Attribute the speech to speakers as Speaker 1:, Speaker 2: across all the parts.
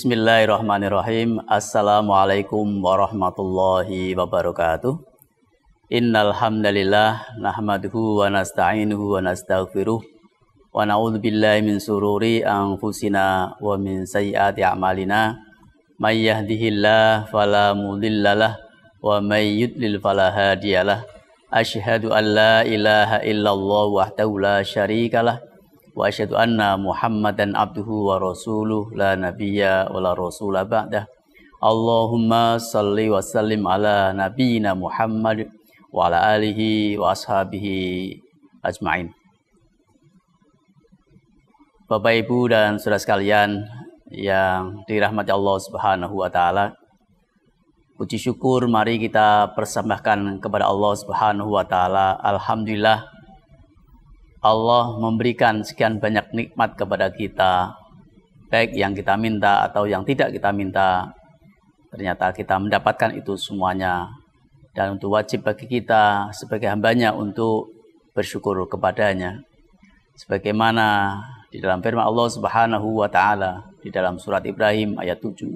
Speaker 1: Bismillahirrahmanirrahim. Assalamualaikum warahmatullahi wabarakatuh. Innal hamdalillah nahmaduhu wa nasta'inuhu wa nastaghfiruh wa na'udzu billahi min sururi anfusina wa min sayyiati a'malina. May yahdihillahu fala mudhillalah wa may yudlil fala hadiyalah. Asyhadu an la ilaha illallah wahdahu la syarikalah wa asyhadu anna Muhammadan abduhu wa rasuluh la nabiyya wa la rasula ba'dah. Allahumma salli wa sallim ala nabiyyina Muhammad wa ala alihi wa ashabihi ajma'in. Bapak Ibu dan saudara sekalian yang dirahmati Allah Subhanahu wa taala, puji syukur mari kita persembahkan kepada Allah Subhanahu wa taala. Alhamdulillah, Allah memberikan sekian banyak nikmat kepada kita, baik yang kita minta atau yang tidak kita minta. Ternyata kita mendapatkan itu semuanya, dan untuk wajib bagi kita sebagai hambanya untuk bersyukur kepadanya. Sebagaimana di dalam firman Allah Subhanahu wa taala di dalam surat Ibrahim ayat 7.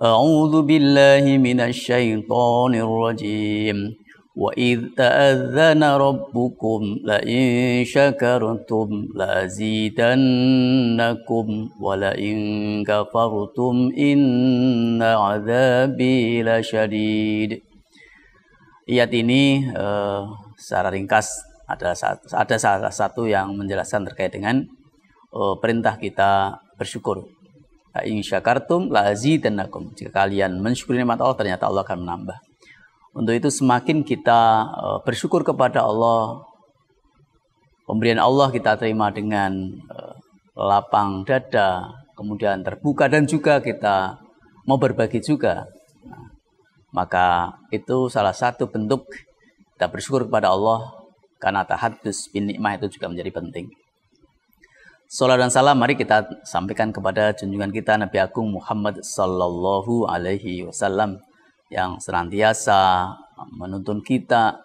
Speaker 1: A'udzu billahi minasy syaithanir rajim. Wa idh ta'adzana rabbukum la in syakartum la azidannakum wa la in kafartum inna 'adzabi lasyadid. Ayat ini secara ringkas ada salah satu yang menjelaskan terkait dengan perintah kita bersyukur. La in syakartum la azidannakum. Jika kalian mensyukuri nikmat Allah, ternyata Allah akan menambah. Untuk itu semakin kita bersyukur kepada Allah, pemberian Allah kita terima dengan lapang dada, kemudian terbuka, dan juga kita mau berbagi juga. Maka itu salah satu bentuk kita bersyukur kepada Allah, karena tahaddus bin nikmah itu juga menjadi penting. Salam dan salam mari kita sampaikan kepada junjungan kita Nabi Agung Muhammad sallallahu alaihi wasallam, yang senantiasa menuntun kita,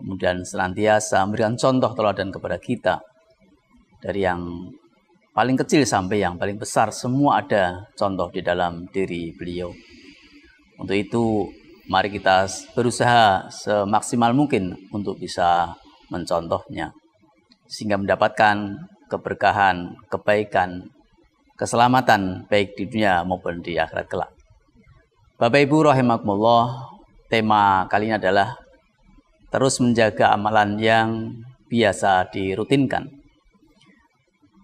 Speaker 1: kemudian senantiasa memberikan contoh teladan kepada kita. Dari yang paling kecil sampai yang paling besar, semua ada contoh di dalam diri beliau. Untuk itu, mari kita berusaha semaksimal mungkin untuk bisa mencontohnya, sehingga mendapatkan keberkahan, kebaikan, keselamatan, baik di dunia maupun di akhirat kelak. Bapak Ibu rahimakumullah, tema kali ini adalah terus menjaga amalan yang biasa dirutinkan.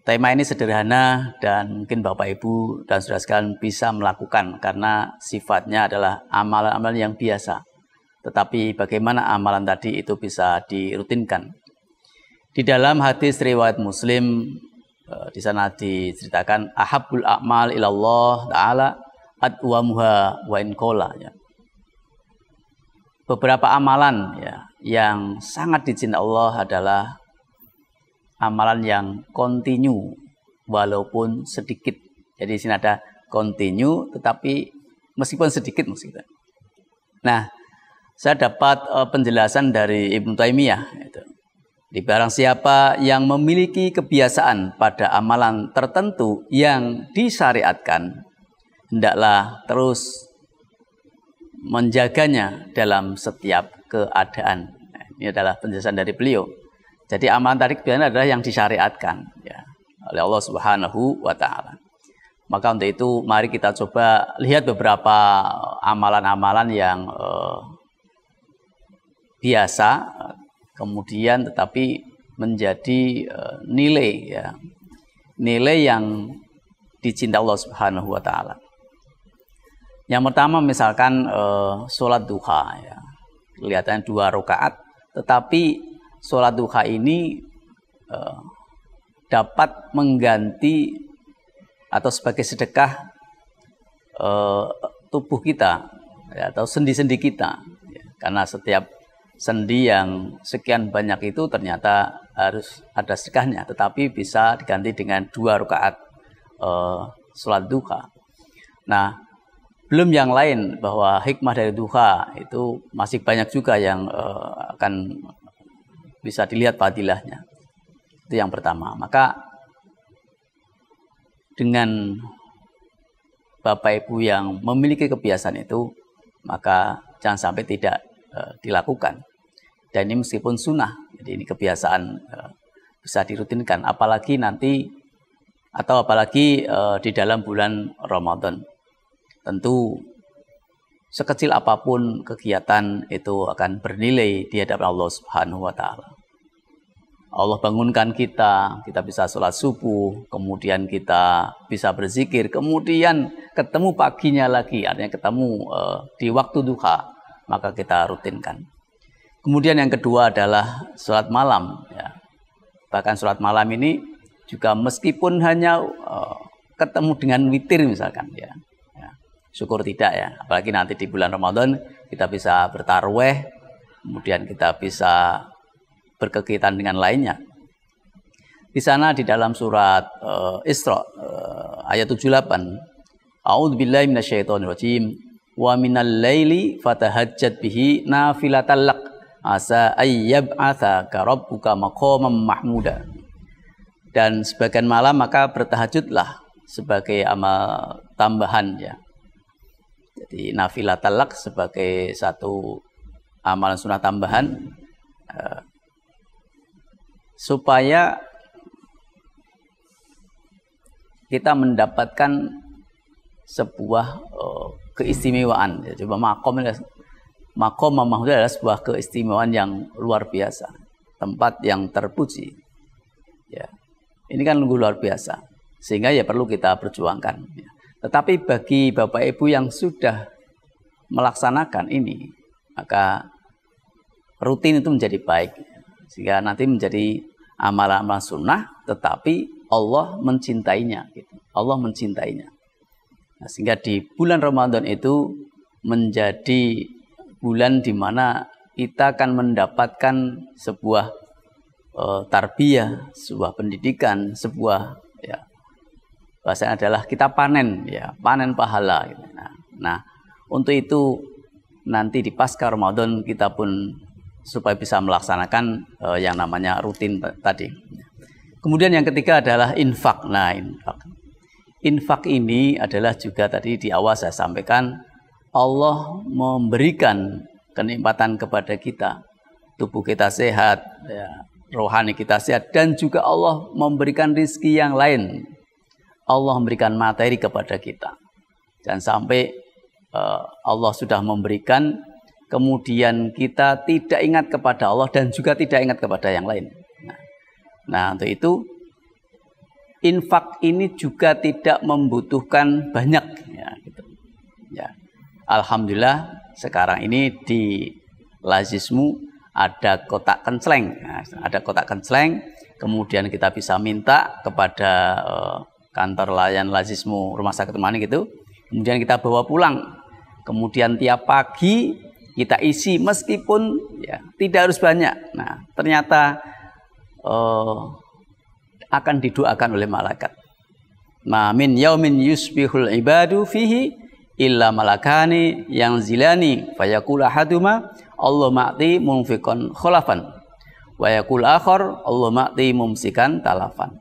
Speaker 1: Tema ini sederhana dan mungkin Bapak Ibu dan saudara sekalian bisa melakukan karena sifatnya adalah amalan-amalan yang biasa. Tetapi bagaimana amalan tadi itu bisa dirutinkan? Di dalam hadis riwayat Muslim, di sana diceritakan ahabbul a'mal ilallah ta'ala adwamuha wa in qala, ya. Beberapa amalan ya yang sangat dicintai Allah adalah amalan yang kontinu walaupun sedikit. Jadi di sini ada kontinu tetapi meskipun sedikit maksudnya. Nah, saya dapat penjelasan dari Ibnu Taimiyah itu. Di barang siapa yang memiliki kebiasaan pada amalan tertentu yang disyariatkan, hendaklah terus menjaganya dalam setiap keadaan. Nah, ini adalah penjelasan dari beliau. Jadi amalan tadi kebiasaan adalah yang disyariatkan ya, oleh Allah Subhanahu wa taala. Maka untuk itu mari kita coba lihat beberapa amalan-amalan yang biasa, kemudian tetapi menjadi nilai ya, nilai yang dicintai Allah Subhanahu wa taala. Yang pertama misalkan sholat duha ya. Kelihatannya 2 rakaat, tetapi sholat duha ini dapat mengganti atau sebagai sedekah tubuh kita ya, atau sendi-sendi kita ya. Karena setiap sendi yang sekian banyak itu ternyata harus ada sedekahnya, tetapi bisa diganti dengan 2 rakaat sholat duha. Nah, belum yang lain, bahwa hikmah dari duha itu masih banyak juga yang akan bisa dilihat fadilahnya. Itu yang pertama. Maka dengan Bapak Ibu yang memiliki kebiasaan itu, maka jangan sampai tidak dilakukan. Dan ini meskipun sunnah, jadi ini kebiasaan bisa dirutinkan, apalagi di dalam bulan Ramadan. Tentu sekecil apapun kegiatan itu akan bernilai di hadapan Allah Subhanahu wa taala. Allah bangunkan kita bisa sholat subuh, kemudian kita bisa berzikir, kemudian ketemu paginya lagi, artinya ketemu di waktu duha, maka kita rutinkan. Kemudian yang kedua adalah sholat malam. Ya. Bahkan sholat malam ini juga meskipun hanya ketemu dengan witir misalkan, ya, syukur tidak ya. Apalagi nanti di bulan Ramadan kita bisa bertarawih, kemudian kita bisa berkegiatan dengan lainnya. Di sana di dalam surat Isra ayat 78, A'udzubillahi minasyaitonirrajim, wa minal laili fatahajjat bihi nafilatan lak asa ayyab'atsaka rabbuka maqaman mahmuda. Dan sebagian malam maka bertahajudlah sebagai amal tambahan ya. Jadi nafilatal lak sebagai satu amalan sunnah tambahan supaya kita mendapatkan sebuah keistimewaan. Ya, coba makom Mahmud adalah sebuah keistimewaan yang luar biasa, tempat yang terpuji. Ya, ini kan luar biasa, sehingga ya perlu kita perjuangkan. Ya. Tetapi bagi Bapak Ibu yang sudah melaksanakan ini, maka rutin itu menjadi baik, sehingga nanti menjadi amalan-amalan sunnah, tetapi Allah mencintainya. Gitu. Allah mencintainya. Nah, sehingga di bulan Ramadan itu menjadi bulan di mana kita akan mendapatkan sebuah tarbiyah, sebuah pendidikan, sebuah ya, bahasanya adalah kita panen, ya, panen pahala. Gitu. Nah, untuk itu nanti di pasca Ramadan kita pun supaya bisa melaksanakan yang namanya rutin tadi. Kemudian yang ketiga adalah infak. Nah, infak ini adalah juga tadi di awal saya sampaikan, Allah memberikan kenikmatan kepada kita, tubuh kita sehat, ya, rohani kita sehat, dan juga Allah memberikan rizki yang lain. Allah memberikan materi kepada kita. Jangan sampai Allah sudah memberikan, kemudian kita tidak ingat kepada Allah dan juga tidak ingat kepada yang lain. Nah, untuk itu infak ini juga tidak membutuhkan banyak. Ya, gitu. Ya. Alhamdulillah sekarang ini di Lazismu ada kotak kenceleng. Nah, ada kotak kenceleng, kemudian kita bisa minta kepada kantor layan Lazismu Rumah Sakit Mani gitu. Kemudian kita bawa pulang. Kemudian tiap pagi kita isi meskipun ya, tidak harus banyak. Nah, ternyata akan didoakan oleh malaikat. Ma min yaumin yusbihul ibadu fihi illa malakani yang zilani fayaqul ahaduma Allah ma'ti munfiqan khulafan wa yaqul akhar Allah ma'ti mumsikan talafan.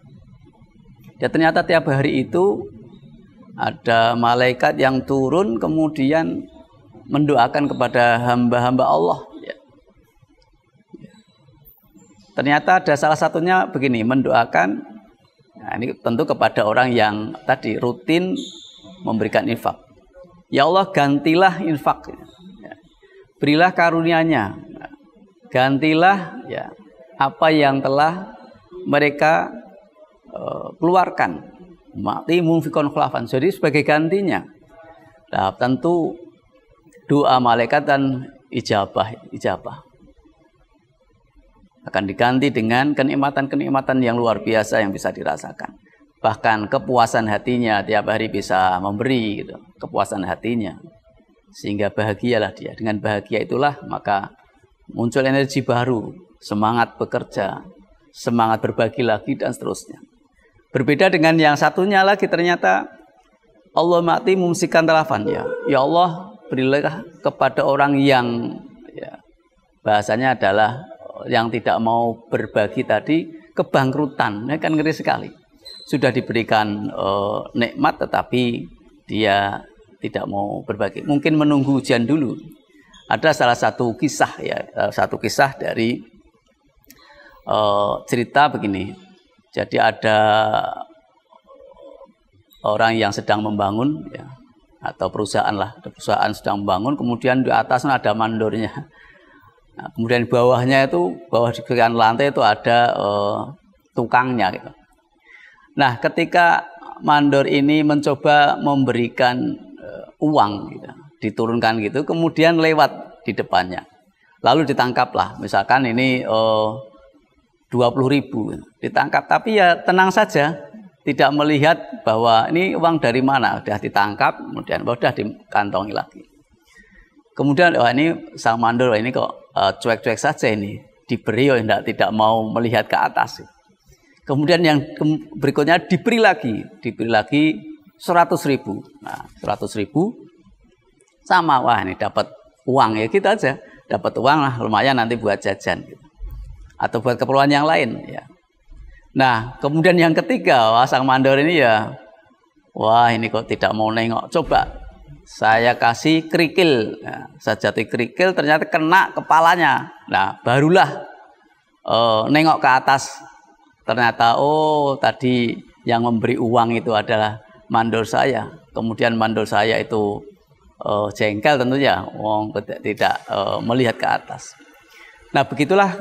Speaker 1: Ya, ternyata tiap hari itu ada malaikat yang turun kemudian mendoakan kepada hamba-hamba Allah. Ternyata ada salah satunya begini, mendoakan, nah ini tentu kepada orang yang tadi rutin memberikan infak. Ya Allah, gantilah infak, ya. Berilah karunia-Nya, gantilah ya apa yang telah mereka keluarkan. Ma'ti munfiqan khulafan. Jadi sebagai gantinya. Nah, tentu doa malaikat dan ijabah akan diganti dengan kenikmatan-kenikmatan yang luar biasa yang bisa dirasakan. Bahkan kepuasan hatinya tiap hari bisa memberi gitu, kepuasan hatinya. Sehingga bahagialah dia. Dengan bahagia itulah maka muncul energi baru, semangat bekerja, semangat berbagi lagi dan seterusnya. Berbeda dengan yang satunya lagi ternyata Allah ma'ti mumsikan talafan ya. Ya Allah, berilah kepada orang yang ya, bahasanya adalah yang tidak mau berbagi tadi, kebangkrutan. Ini kan ngeri sekali. sudah diberikan nikmat tetapi dia tidak mau berbagi. Mungkin menunggu ujian dulu. Ada salah satu kisah ya, satu kisah dari cerita begini. Jadi ada orang yang sedang membangun ya, atau perusahaan lah, perusahaan sedang membangun, kemudian di atasnya ada mandornya. Nah, kemudian bawahnya itu, bawah di bagian lantai itu ada tukangnya gitu. Nah, ketika mandor ini mencoba memberikan uang gitu, diturunkan gitu, kemudian lewat di depannya. Lalu ditangkaplah, misalkan ini 20.000 ditangkap, tapi ya tenang saja, tidak melihat bahwa ini uang dari mana, sudah ditangkap, kemudian sudah dikantongi lagi. Kemudian ini sang mandor ini kok cuek-cuek saja ini, diberi tidak mau melihat ke atas. Kemudian yang berikutnya diberi lagi 100.000. Nah, 100.000 sama, wah ini dapat uang ya, kita aja dapat uang lah, lumayan nanti buat jajan gitu. Atau buat keperluan yang lain ya. Nah, kemudian yang ketiga, wah sang mandor ini ya, wah ini kok tidak mau nengok, coba saya kasih kerikil, nah, saya jatuh kerikil ternyata kena kepalanya. Nah, barulah nengok ke atas, ternyata oh tadi yang memberi uang itu adalah mandor saya. Kemudian mandor saya itu jengkel tentunya, wong tidak melihat ke atas. Nah, begitulah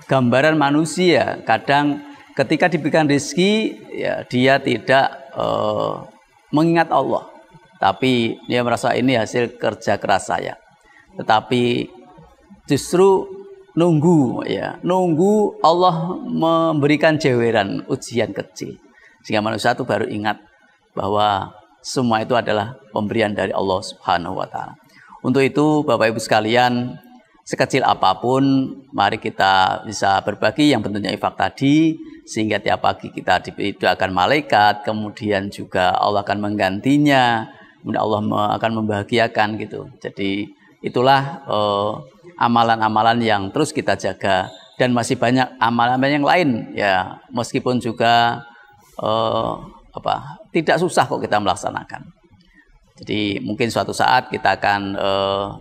Speaker 1: gambaran manusia. Kadang ketika diberikan rezeki, ya, dia tidak mengingat Allah, tapi dia merasa ini hasil kerja keras saya. Tetapi justru nunggu Allah memberikan jeweran ujian kecil, sehingga manusia itu baru ingat bahwa semua itu adalah pemberian dari Allah Subhanahu wa Ta'ala. Untuk itu, Bapak Ibu sekalian, sekecil apapun, mari kita bisa berbagi yang bentuknya infak tadi, sehingga tiap pagi kita didoakan malaikat, kemudian juga Allah akan menggantinya, kemudian Allah akan membahagiakan gitu. Jadi itulah amalan-amalan yang terus kita jaga, dan masih banyak amalan-amalan yang lain ya, meskipun juga tidak susah kok kita melaksanakan. Jadi mungkin suatu saat kita akan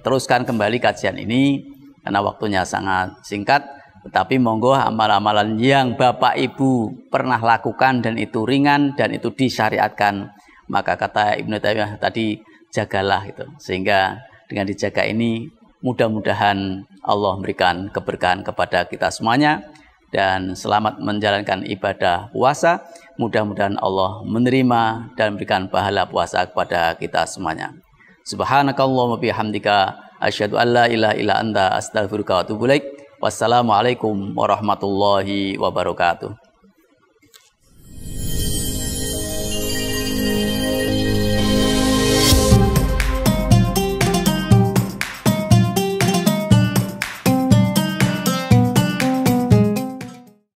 Speaker 1: teruskan kembali kajian ini karena waktunya sangat singkat, tetapi monggo amalan-amalan yang Bapak Ibu pernah lakukan dan itu ringan dan itu disyariatkan, maka kata Ibnu Taimiyah tadi, jagalah gitu. Sehingga dengan dijaga ini mudah-mudahan Allah memberikan keberkahan kepada kita semuanya, dan selamat menjalankan ibadah puasa. Mudah-mudahan Allah menerima dan memberikan pahala puasa kepada kita semuanya. Subhanakallahumma bihamdika asyhadu an la ilaha illa anta astaghfiruka wa atubu ilaik. Wassalamualaikum warahmatullahi wabarakatuh.